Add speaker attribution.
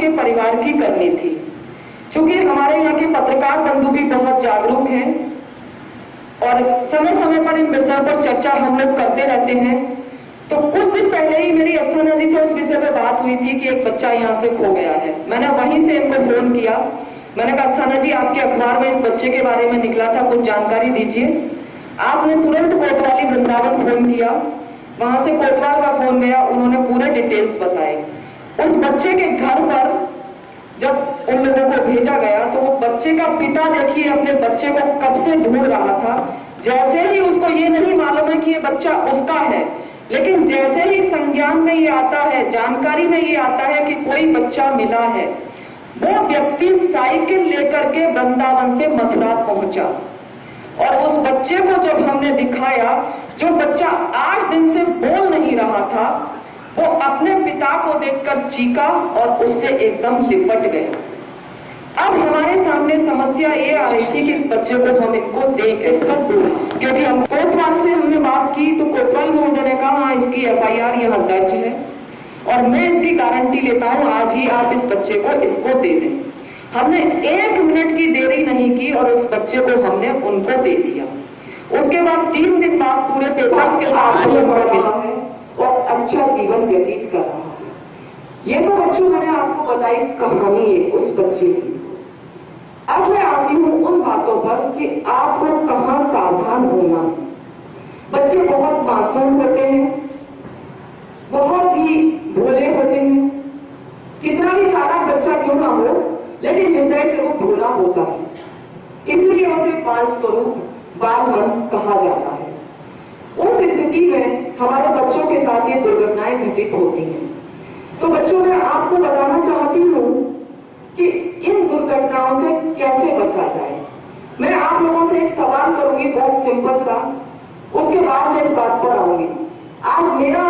Speaker 1: उसके परिवार की करनी थी। क्योंकि हमारे यहाँ के पत्रकार बंधु भी बहुत जागरूक हैं और समय समय पर इन विषयों पर चर्चा हम लोग करते रहते हैं। तो कुछ दिन पहले ही मेरी अस्थाना जी से उस विषय पर बात हुई थी कि एक बच्चा यहाँ से खो गया है। मैंने वहीं से इनको फोन किया। मैंने कहा, अस्थाना जी, आपके अखबार में इस बच्चे के बारे में निकला था, कुछ जानकारी दीजिए। आपने तुरंत कोतवाली वृंदावन फोन किया। वहां से कोतवाल का फोन गया, उन्होंने पूरे डिटेल्स बताए। उस बच्चे के घर पर जब उन लोगों को भेजा गया तो वो बच्चे का पिता देखिए अपने बच्चे को कब से ढूंढ रहा था। जैसे ही उसको ये नहीं मालूम है कि ये बच्चा उसका है, लेकिन जैसे ही संज्ञान में ये आता है, जानकारी में ये आता है कि कोई बच्चा मिला है, वो व्यक्ति साइकिल लेकर के वृंदावन से मथुरा पहुंचा। और उस बच्चे को जब हमने दिखाया, जो बच्चा 8 दिन से बोल नहीं रहा था, वो अपने पिता को देखकर चीखा और उससे एकदम लिपट गया। अब हमारे सामने समस्या ये आ रही थी कि इस बच्चे को हम इनको दें कैसे, क्योंकि हम कोतवाल से हमने बात की तो कोतवाल महोदय ने कहा, हाँ, इसकी FIR यहाँ दर्ज है और मैं इसकी गारंटी लेता हूं, आज ही आप इस बच्चे को इसको दे दें। हमने 1 मिनट की देरी नहीं की और उस बच्चे को हमने उनको दे दिया। उसके बाद 3 दिन बाद पूरे पेपर्स के साथ मिला है और अच्छा जीवन व्यतीत कर रहा है। ये तो बच्चों मैंने आपको बताई कहानी है उस बच्चे की। अब मैं आती हूं उन बातों पर कि आपको कहां सावधान होना है। बच्चे बहुत मासूम होते हैं, बहुत ही भोले होते हैं। कितना भी ज्यादा बच्चा क्यों ना हो, लेकिन हृदय से वो भोला होता है। इसलिए उसे बाल स्वरूप, बाल मन कहा जाता है। उस स्थिति में हमारे बच्चों के साथ ये दुर्घटनाएं घटित होती हैं। तो बच्चों, मैं आपको बताना चाहती हूं कि इन दुर्घटनाओं से कैसे बचा जाए। मैं आप लोगों से एक सवाल करूंगी, बहुत सिंपल सा, उसके बाद मैं इस बात पर आऊंगी। आज मेरा